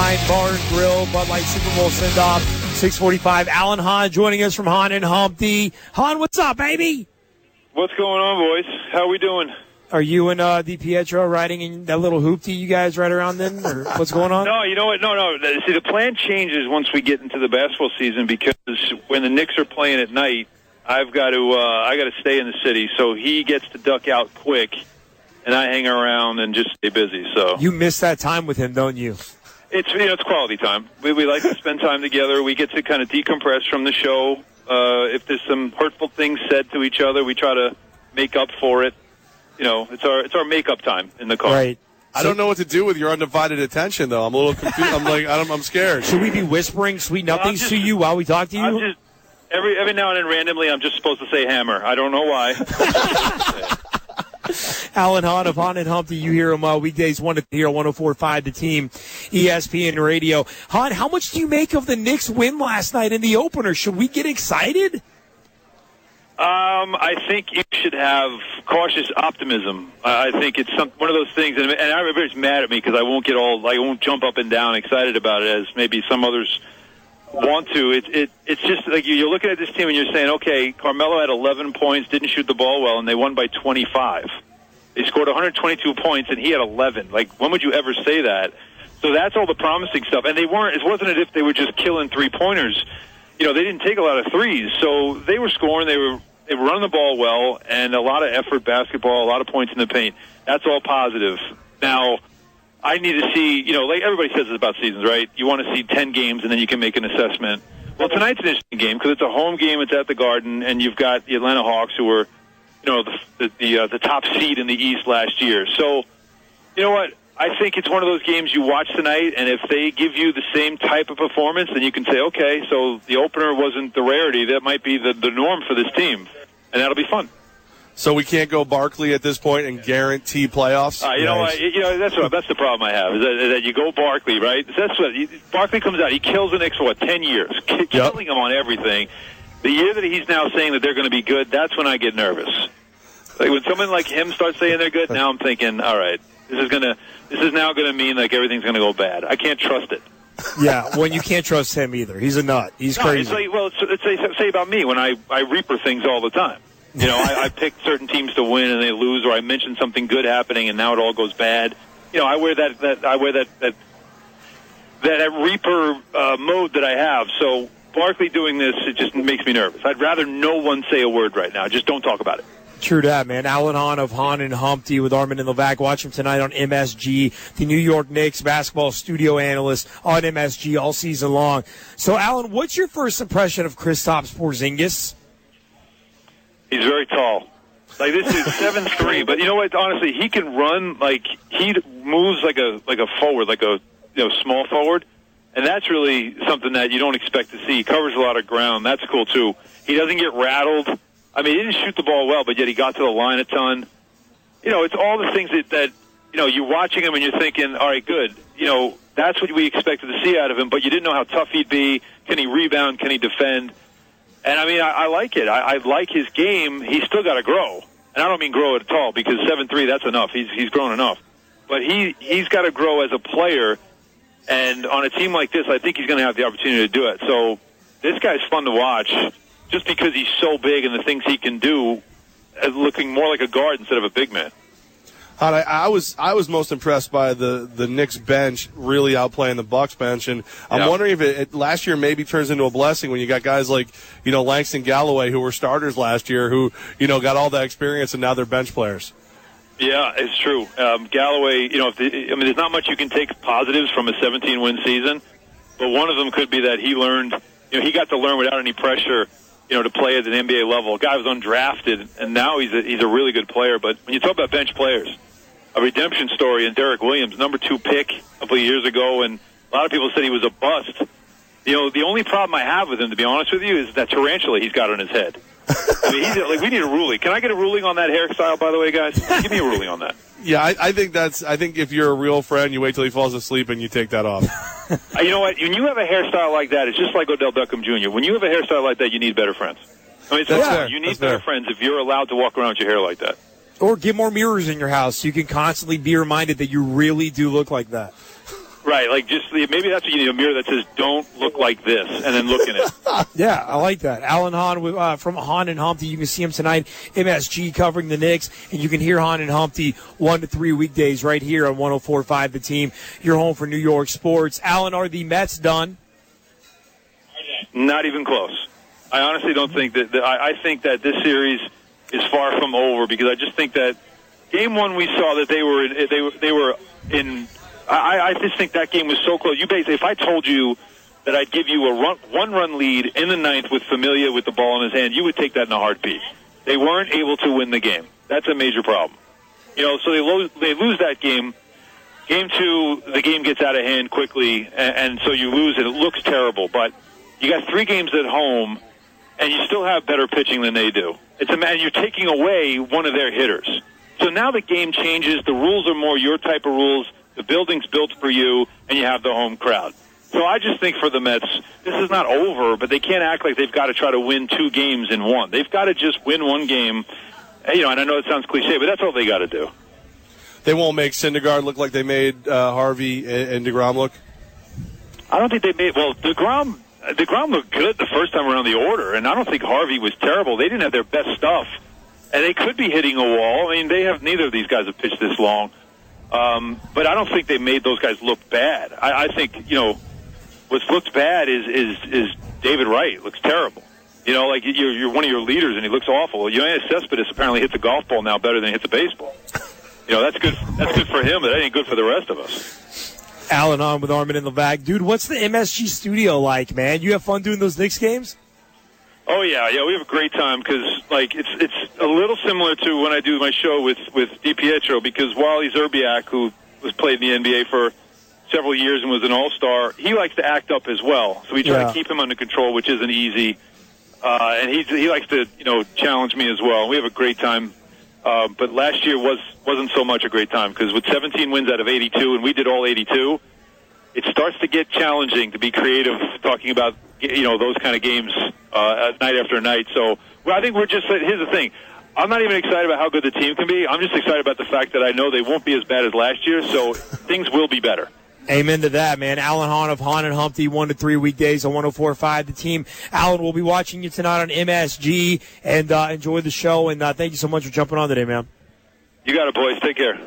Wine Bar and Grill, Bud Light Super Bowl send-off, 6:45. Alan Hahn joining us from Hahn and Humpty. Hahn, what's up, baby? What's going on, boys? How we doing? Are you and DiPietro riding in that little hoopty you guys ride around then, or what's going on? No, you know what? No. See, the plan changes once we get into the basketball season because when the Knicks are playing at night, I've got to stay in the city, so he gets to duck out quick, and I hang around and just stay busy. So you miss that time with him, don't you? It's quality time. We like to spend time together. We get to kind of decompress from the show. If there's some hurtful things said to each other, we try to make up for it. You know, it's our makeup time in the car. Right. I don't know what to do with your undivided attention, though. I'm a little confused. I'm scared. Should we be whispering sweet nothings to you while we talk to you? Every now and then, randomly, I'm just supposed to say hammer. I don't know why. Alan Hahn of Hahn and Humpty. You hear him weekdays 1 to 3 on 104.5 The Team, ESPN Radio. Hahn, how much do you make of the Knicks win last night in the opener? Should we get excited? I think you should have cautious optimism. I think it's one of those things, and everybody's mad at me because I won't jump up and down excited about it as maybe some others want to. It's just like you're looking at this team and you're saying, okay, Carmelo had 11 points, didn't shoot the ball well, and they won by 25. They scored 122 points, and he had 11. Like, when would you ever say that? So that's all the promising stuff. And it wasn't as if they were just killing three-pointers. You know, they didn't take a lot of threes, so they were scoring. They were running the ball well, and a lot of effort basketball, a lot of points in the paint. That's all positive. Now, I need to see, like everybody says about seasons, right? You want to see 10 games, and then you can make an assessment. Well, tonight's an interesting game because it's a home game. It's at the Garden, and you've got the Atlanta Hawks, who were, the top seed in the East last year. So, you know what? I think it's one of those games you watch tonight, and if they give you the same type of performance, then you can say, okay, so the opener wasn't the rarity. That might be the norm for this team, and that'll be fun. So we can't go Barkley at this point and guarantee playoffs? That's the problem I have, is that you go Barkley, right? That's what Barkley comes out. He kills the Knicks for, 10 years, killing them on everything. The year that he's now saying that they're going to be good, that's when I get nervous. Like when someone like him starts saying they're good, now I'm thinking, all right, this is now going to mean like everything's going to go bad. I can't trust it. Yeah, well, you can't trust him either. He's a nut. He's crazy. It's say about me when I reaper things all the time. I pick certain teams to win and they lose, or I mention something good happening and now it all goes bad. I wear that reaper mode that I have. So Barkley doing this, it just makes me nervous. I'd rather no one say a word right now. Just don't talk about it. True that, man. Alan Hahn of Hahn and Humpty with Armen and Levack. Watch him tonight on MSG, the New York Knicks basketball studio analyst on MSG all season long. So, Alan, what's your first impression of Kristaps Porzingis? He's very tall. Like, this is 7'3", but you know what? Honestly, he can run like he moves like a forward, like a small forward, and that's really something that you don't expect to see. He covers a lot of ground. That's cool too. He doesn't get rattled. I mean, he didn't shoot the ball well, but yet he got to the line a ton. It's all the things that you're watching him and you're thinking, all right, good. That's what we expected to see out of him, but you didn't know how tough he'd be. Can he rebound? Can he defend? And, I mean, I like it. I like his game. He's still got to grow. And I don't mean grow at all because 7'3", that's enough. He's grown enough. But he's got to grow as a player. And on a team like this, I think he's going to have the opportunity to do it. So this guy's fun to watch just because he's so big and the things he can do, looking more like a guard instead of a big man. I was most impressed by the Knicks bench really outplaying the Bucks bench, and I'm wondering if it last year maybe turns into a blessing when you got guys like Langston Galloway who were starters last year who got all that experience and now they're bench players. Yeah, it's true. Galloway, there's not much you can take positives from a 17-win season, but one of them could be that he learned, he got to learn without any pressure, to play at an NBA level. A guy was undrafted, and now he's a really good player. But when you talk about bench players, a redemption story in Derek Williams, number 2 pick a couple of years ago, and a lot of people said he was a bust. The only problem I have with him, to be honest with you, is that tarantula he's got on his head. I mean, we need a ruling. Can I get a ruling on that hairstyle, by the way, guys? Give me a ruling on that. Yeah, I think if you're a real friend, you wait till he falls asleep and you take that off. You know what? When you have a hairstyle like that, it's just like Odell Beckham Jr. When you have a hairstyle like that, you need better friends. I mean, you need better friends if you're allowed to walk around with your hair like that. Or get more mirrors in your house so you can constantly be reminded that you really do look like that. Right, like just maybe that's what you need, a mirror that says "Don't look like this," and then look in it. Yeah, I like that. Alan Hahn from Hahn and Humpty. You can see him tonight, MSG covering the Knicks, and you can hear Hahn and Humpty 1 to 3 weekdays right here on 104.5 The Team. Your home for New York sports. Alan, are the Mets done? Not even close. I honestly don't think that. I think that this series is far from over because I just think that game one we saw that they were in. I just think that game was so close. If I told you that I'd give you a one-run lead in the ninth with Familia with the ball in his hand, you would take that in a heartbeat. They weren't able to win the game. That's a major problem. So they lose that game. Game two, the game gets out of hand quickly, and so you lose, and it looks terrible. But you got 3 games at home, and you still have better pitching than they do. And you're taking away one of their hitters. So now the game changes. The rules are more your type of rules. The building's built for you, and you have the home crowd. So I just think for the Mets, this is not over, but they can't act like they've got to try to win 2 games in one. They've got to just win 1 game. And I know it sounds cliche, but that's all they got to do. They won't make Syndergaard look like they made Harvey and DeGrom look? I don't think they made – well, DeGrom looked good the first time around the order, and I don't think Harvey was terrible. They didn't have their best stuff, and they could be hitting a wall. I mean, neither of these guys have pitched this long. But I don't think they made those guys look bad. I think, what's looked bad is David Wright looks terrible. Like you're one of your leaders and he looks awful. Cespedes apparently hits a golf ball now better than he hits a baseball. That's good for him, but that ain't good for the rest of us. Alan on with Armen and Levack. Dude, what's the MSG studio like, man? You have fun doing those Knicks games? Oh yeah, we have a great time because it's a little similar to when I do my show with DiPietro because Wally Zerbiak, who was played in the NBA for several years and was an all-star, he likes to act up as well. So we try to keep him under control, which isn't easy. And he likes to challenge me as well. We have a great time. But last year wasn't so much a great time because with 17 wins out of 82, and we did all 82, it starts to get challenging to be creative talking about those kind of games night after night. So I think here's the thing. I'm not even excited about how good the team can be. I'm just excited about the fact that I know they won't be as bad as last year, so things will be better. Amen to that, man. Alan Hahn of Hahn and Humpty, 1 to 3 weekdays on 104.5 The Team. Alan, we'll be watching you tonight on MSG, and enjoy the show, and thank you so much for jumping on today, man. You got it, boys. Take care.